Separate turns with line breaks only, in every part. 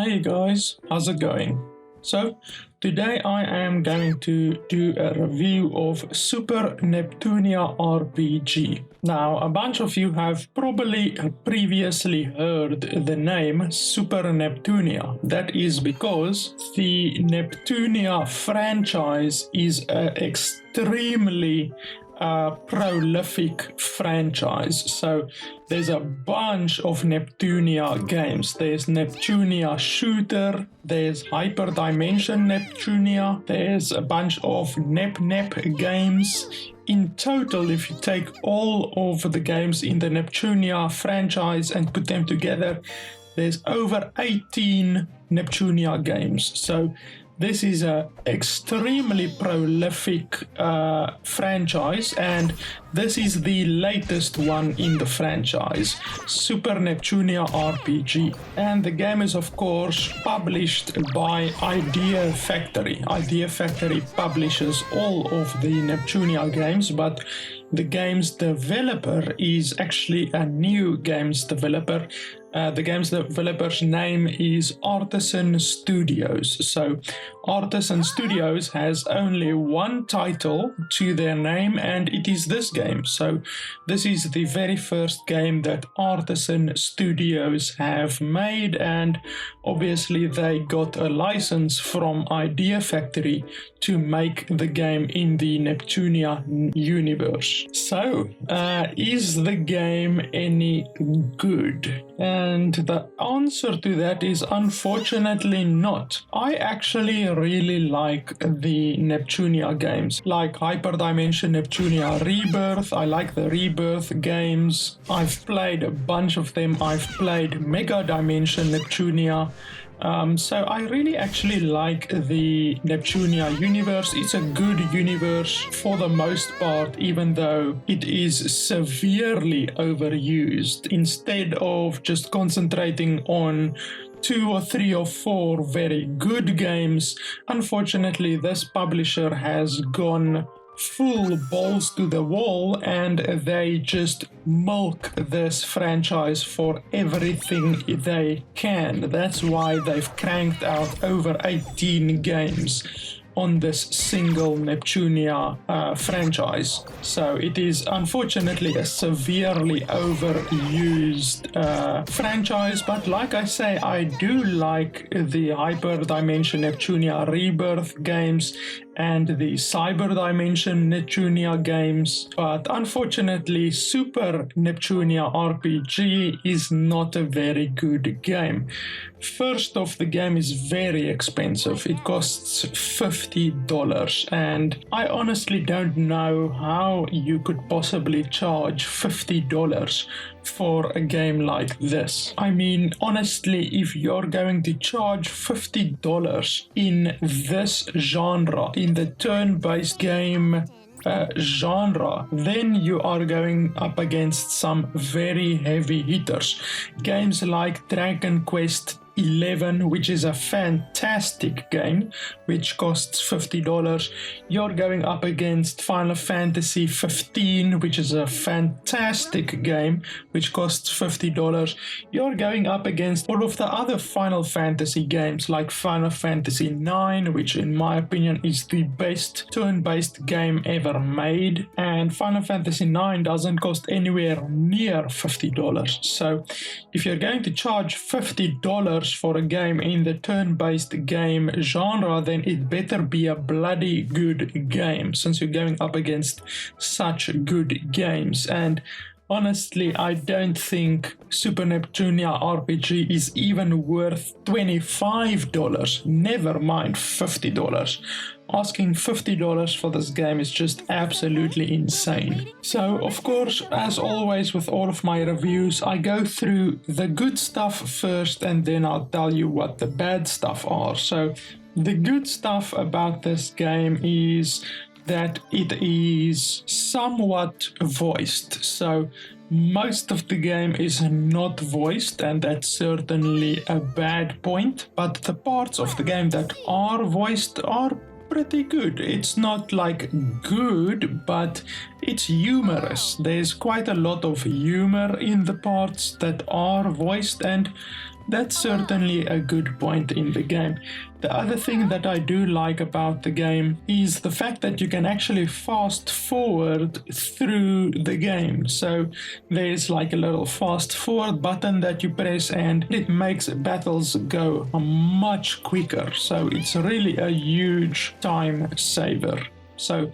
Hey guys, how's it going? So, today I am going to do a review of Super Neptunia RPG. Now, a bunch of you have probably previously heard the name Super Neptunia. That is because the Neptunia franchise is an extremely prolific franchise. So there's a bunch of Neptunia games. There's Neptunia Shooter, there's Hyperdimension Neptunia, there's a bunch of Nep games. In total, if you take all of the games in the Neptunia franchise and put them together, there's over 18 Neptunia games. So this is an extremely prolific franchise, and this is the latest one in the franchise, Super Neptunia RPG. And the game is, of course, published by Idea Factory. Idea Factory publishes all of the Neptunia games, but the game's developer is actually a new games developer. The game's developer's name is Artisan Studios. So Artisan Studios has only one title to their name, and it is this game. So this is the very first game that Artisan Studios have made, and obviously they got a license from Idea Factory to make the game in the Neptunia universe. So, is the game any good? And the answer to that is unfortunately not. I actually really like the Neptunia games, like Hyperdimension Neptunia Rebirth. I like the Rebirth games. I've played a bunch of them. I've played Megadimension Neptunia. So I really actually like the Neptunia universe. It's a good universe for the most part, even though it is severely overused. Instead of just concentrating on 2 or 3 or 4 very good games, unfortunately this publisher has gone full balls to the wall, and they just milk this franchise for everything they can. That's why they've cranked out over 18 games on this single Neptunia franchise. So it is unfortunately a severely overused franchise, but like I say, I do like the Hyperdimension Neptunia Rebirth games and the Cyberdimension Neptunia games, but unfortunately Super Neptunia RPG is not a very good game. First off, the game is very expensive. It costs $50, and I honestly don't know how you could possibly charge $50 for a game like this. I mean, honestly, if you're going to charge $50 in this genre, in the turn-based game genre, then you are going up against some very heavy hitters. Games like Dragon Quest 11, which is a fantastic game, which costs $50. You're going up against Final Fantasy 15, which is a fantastic game, which costs $50. You're going up against all of the other Final Fantasy games, like Final Fantasy 9, which in my opinion is the best turn-based game ever made, and Final Fantasy 9 doesn't cost anywhere near $50. So if you're going to charge $50 for a game in the turn-based game genre, then it better be a bloody good game, since you're going up against such good games. And honestly, I don't think Super Neptunia RPG is even worth $25, never mind $50. Asking $50 for this game is just absolutely insane. So, of course, as always with all of my reviews, I go through the good stuff first, and then I'll tell you what the bad stuff are. So, the good stuff about this game is that it is somewhat voiced. So most of the game is not voiced, and that's certainly a bad point, but the parts of the game that are voiced are pretty good. It's not like good, but it's humorous. There's quite a lot of humor in the parts that are voiced, and that's certainly a good point in the game. The other thing that I do like about the game is the fact that you can actually fast forward through the game. So there's like a little fast forward button that you press and it makes battles go much quicker. So it's really a huge time saver. So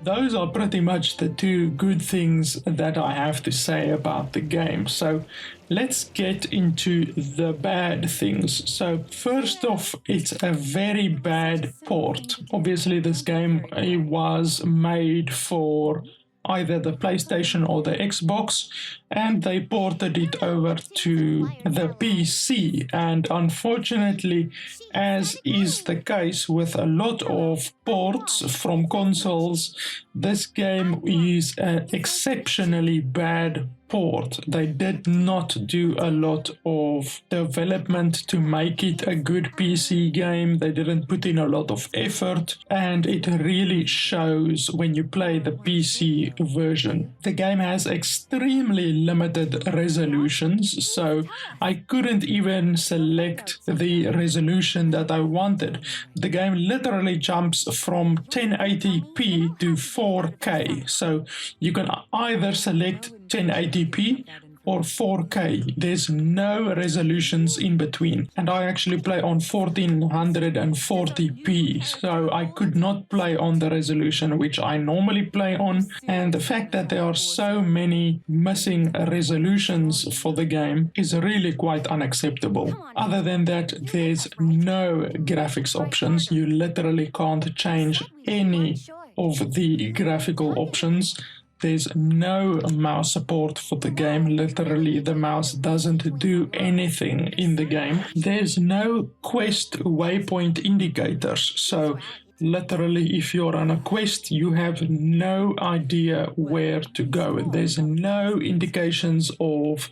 those are pretty much the two good things that I have to say about the game. So let's get into the bad things. So first off, it's a very bad port. Obviously, this game was made for either the PlayStation or the Xbox, and they ported it over to the PC. And unfortunately, as is the case with a lot of ports from consoles, this game is an exceptionally bad port. They did not do a lot of development to make it a good PC game. They didn't put in a lot of effort, and it really shows when you play the PC version. The game has extremely limited resolutions, so I couldn't even select the resolution that I wanted. The game literally jumps from 1080p to 4K, so you can either select 1080p or 4K. There's no resolutions in between, and I actually play on 1440p, so I could not play on the resolution which I normally play on. And the fact that there are so many missing resolutions for the game is really quite unacceptable. Other than that, there's no graphics options. You literally can't change any of the graphical options. There's no mouse support for the game. Literally, the mouse doesn't do anything in the game. There's no quest waypoint indicators. So literally, if you're on a quest, you have no idea where to go. There's no indications of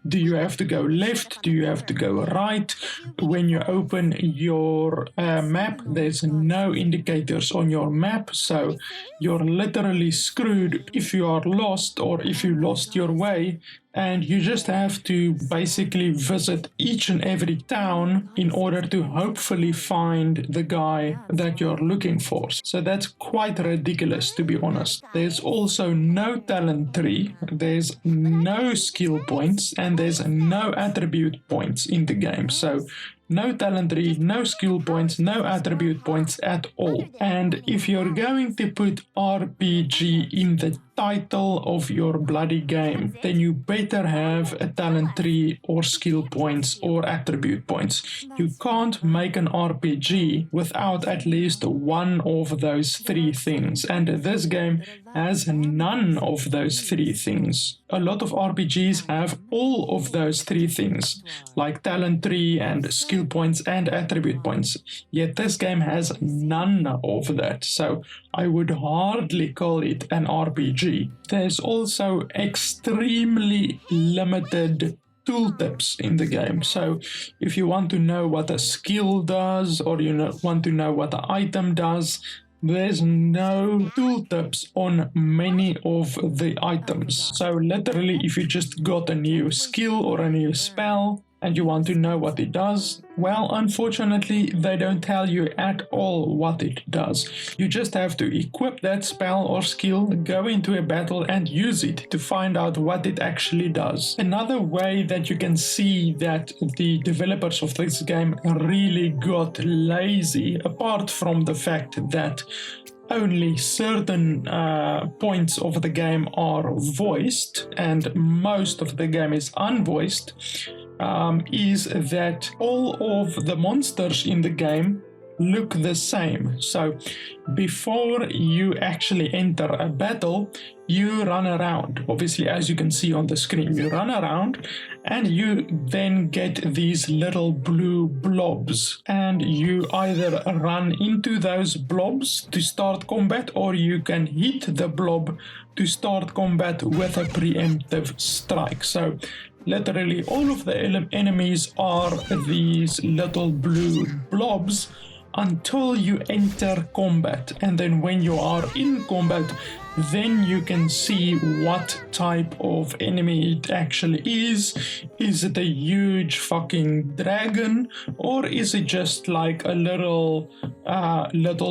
do you have to go left? Do you have to go right? When you open your map, there's no indicators on your map, so you're literally screwed if you are lost or if you lost your way. And you just have to basically visit each and every town in order to hopefully find the guy that you're looking for. So that's quite ridiculous, to be honest. There's also no talent tree, there's no skill points, and there's no attribute points in the game. So no talent tree, no skill points, no attribute points at all. And if you're going to put RPG in the title of your bloody game, then you better have a talent tree or skill points or attribute points. You can't make an RPG without at least one of those three things, and this game has none of those three things. A lot of RPGs have all of those three things, like talent tree and skill points and attribute points, yet this game has none of that, so I would hardly call it an RPG. There's also extremely limited tooltips in the game. So if you want to know what a skill does, or want to know what an item does, there's no tooltips on many of the items. So literally, if you just got a new skill or a new spell and you want to know what it does, well, unfortunately, they don't tell you at all what it does. You just have to equip that spell or skill, go into a battle and use it to find out what it actually does. Another way that you can see that the developers of this game really got lazy, apart from the fact that only certain points of the game are voiced and most of the game is unvoiced, is that all of the monsters in the game look the same. So before you actually enter a battle, you run around. Obviously, as you can see on the screen, you run around and you then get these little blue blobs, and you either run into those blobs to start combat, or you can hit the blob to start combat with a preemptive strike. So literally all of the enemies are these little blue blobs until you enter combat, and then when you are in combat, then you can see what type of enemy it actually is. Is it a huge fucking dragon, or is it just like a little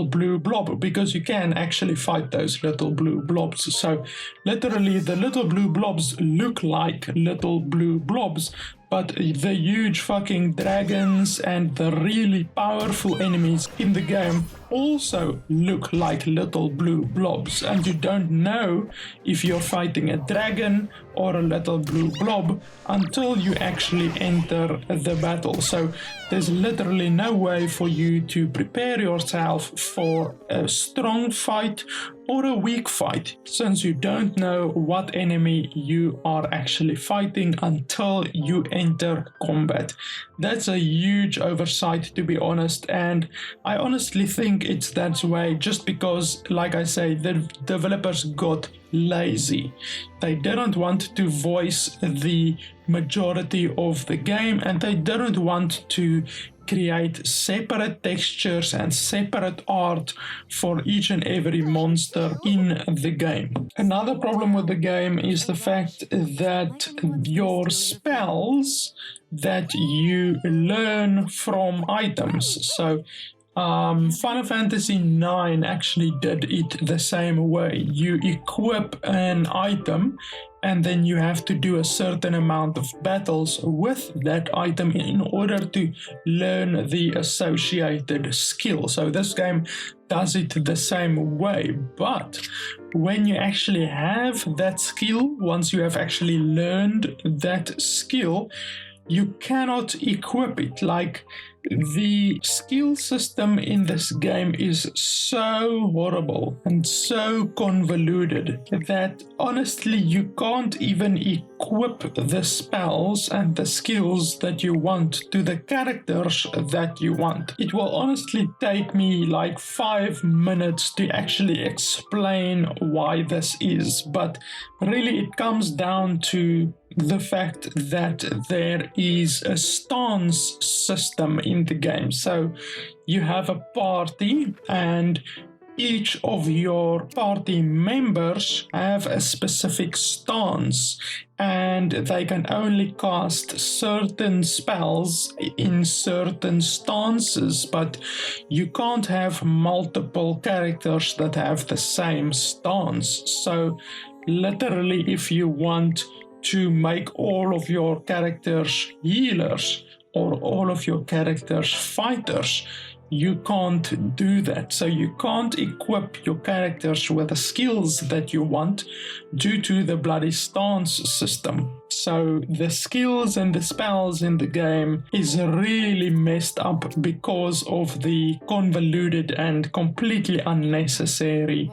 blue blob? Because you can actually fight those little blue blobs. So literally the little blue blobs look like little blue blobs, but the huge fucking dragons and the really powerful enemies in the game also look like little blue blobs, and you don't know if you're fighting a dragon or a little blue blob until you actually enter the battle. So there's literally no way for you to prepare yourself for a strong fight or a weak fight, since you don't know what enemy you are actually fighting until you enter combat. That's a huge oversight, to be honest, and I honestly think it's that way just because, like I say, the developers got lazy. They didn't want to voice the majority of the game, and they didn't want to create separate textures and separate art for each and every monster in the game. Another problem with the game is the fact that your spells that you learn from items. So Final Fantasy IX actually did it the same way. You equip an item and then you have to do a certain amount of battles with that item in order to learn the associated skill. So this game does it the same way, but when you actually have that skill, once you have actually learned that skill, you cannot equip it. Like, the skill system in this game is so horrible and so convoluted that honestly you can't even equip the spells and the skills that you want to the characters that you want. It will honestly take me like 5 minutes to actually explain why this is, but really it comes down to the fact that there is a stance system in the game. So you have a party, and each of your party members have a specific stance, and they can only cast certain spells in certain stances, but you can't have multiple characters that have the same stance. So literally, if you want to make all of your characters healers or all of your characters fighters, you can't do that. So you can't equip your characters with the skills that you want due to the bloody stance system. So the skills and the spells in the game is really messed up because of the convoluted and completely unnecessary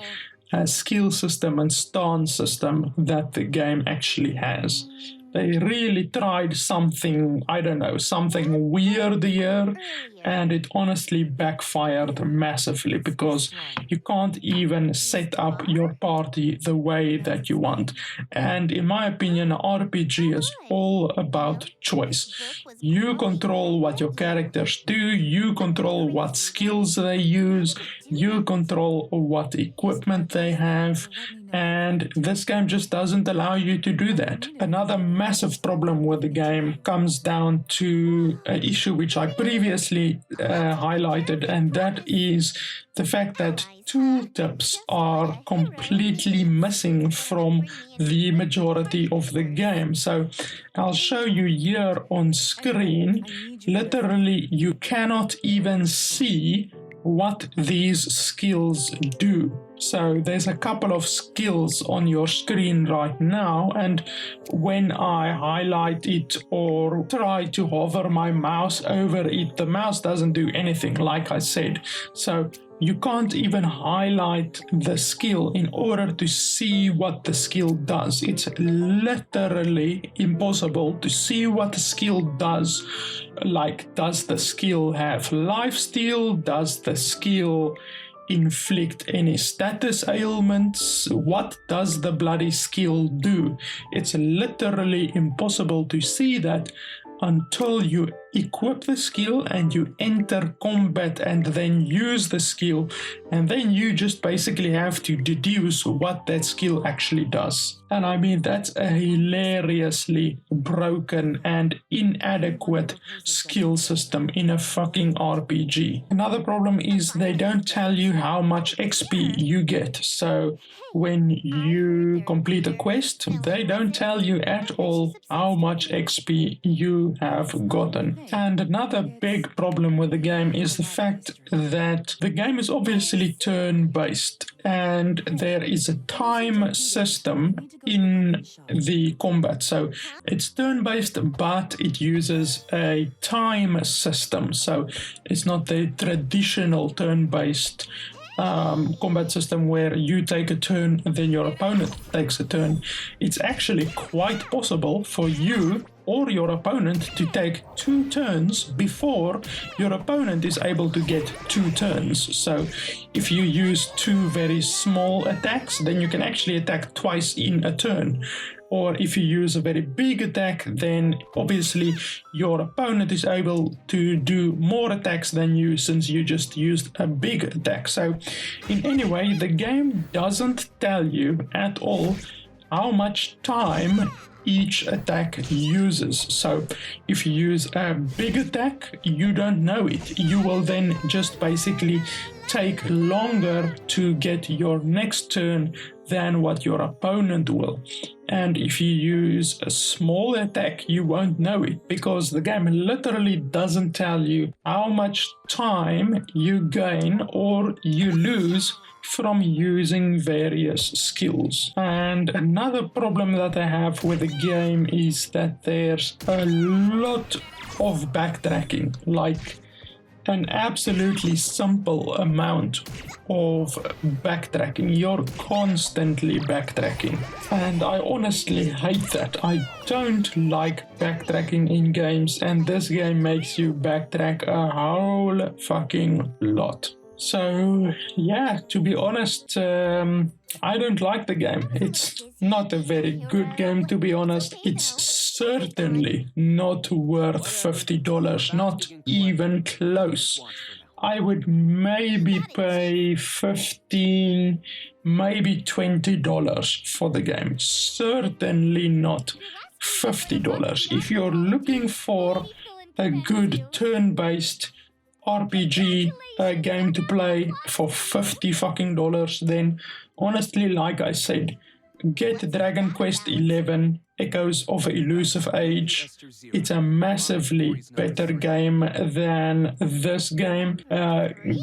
skill system and stance system that the game actually has. They really tried something, I don't know, something weird here, and it honestly backfired massively because you can't even set up your party the way that you want. And in my opinion, RPG is all about choice. You control what your characters do, you control what skills they use, you control what equipment they have, and this game just doesn't allow you to do that. Another massive problem with the game comes down to an issue which I previously highlighted, and that is the fact that tooltips are completely missing from the majority of the game. So I'll show you here on screen. Literally, you cannot even see what these skills do. So there's a couple of skills on your screen right now, and when I highlight it or try to hover my mouse over it, the mouse doesn't do anything, like I said. So you can't even highlight the skill in order to see what the skill does. It's literally impossible to see what the skill does. Like, does the skill have lifesteal? Does the skill inflict any status ailments? What does the bloody skill do? It's literally impossible to see that until you equip the skill and you enter combat and then use the skill, and then you just basically have to deduce what that skill actually does. And I mean, that's a hilariously broken and inadequate skill system in a fucking RPG. Another problem is they don't tell you how much XP you get. So when you complete a quest, they don't tell you at all how much XP you have gotten. And another big problem with the game is the fact that the game is obviously turn-based, and there is a time system in the combat. So it's turn-based, but it uses a time system. So it's not the traditional turn-based combat system where you take a turn and then your opponent takes a turn. It's actually quite possible for you or your opponent to take 2 turns before your opponent is able to get 2 turns. So if you use 2 very small attacks, then you can actually attack twice in a turn. Or if you use a very big attack, then obviously your opponent is able to do more attacks than you, since you just used a big attack. So in any way, the game doesn't tell you at all how much time each attack uses. So if you use a big attack, you don't know it. You will then just basically take longer to get your next turn than what your opponent will. And if you use a small attack, you won't know it, because the game literally doesn't tell you how much time you gain or you lose from using various skills. And another problem that I have with the game is that there's a lot of backtracking, like an absolutely simple amount of backtracking. You're constantly backtracking, and I honestly hate that. I don't like backtracking in games, and this game makes you backtrack a whole fucking lot. So yeah, to be honest, I don't like the game. It's not a very good game, to be honest. It's certainly not worth $50, not even close. I would maybe pay $15, maybe $20 for the game. Certainly not $50. If you're looking for a good turn-based RPG game to play for $50 then honestly, like I said, get Dragon Quest XI Echoes of an Elusive Age. It's a massively better game than this game.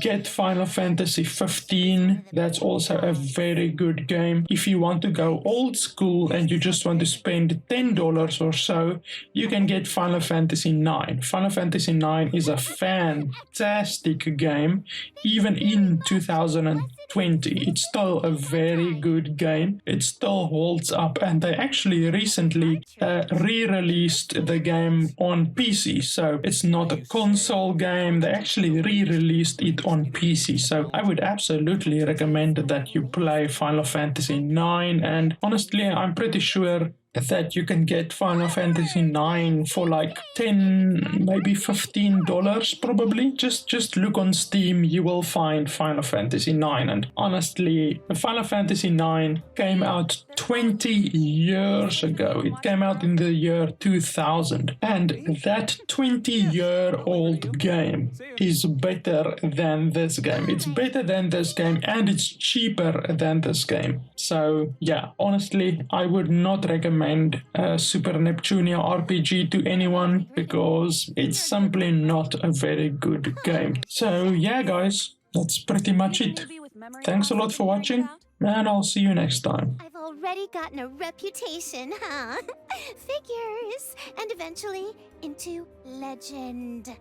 Get Final Fantasy 15. That's also a very good game. If you want to go old school and you just want to spend $10 or so, you can get Final Fantasy 9. Final Fantasy 9 is a fantastic game. Even in 2020, it's still a very good game. It still holds up, and they actually recently re-released the game on PC. So it's not a console game. They actually re-released it on PC. So I would absolutely recommend that you play Final Fantasy 9. And honestly, I'm pretty sure that you can get Final Fantasy 9 for like $10, maybe $15 probably. Just look on Steam, you will find Final Fantasy 9. And honestly, Final Fantasy 9 came out 20 years ago. It came out in the year 2000. And that 20-year-old game is better than this game. It's better than this game, and it's cheaper than this game. So yeah, honestly, I would not recommend Super Neptunia RPG to anyone, because it's simply not a very good game. So yeah, guys, that's pretty much it. Thanks a lot for watching, and I'll see you next time.
I've already gotten a reputation, huh? Figures, and eventually into legend.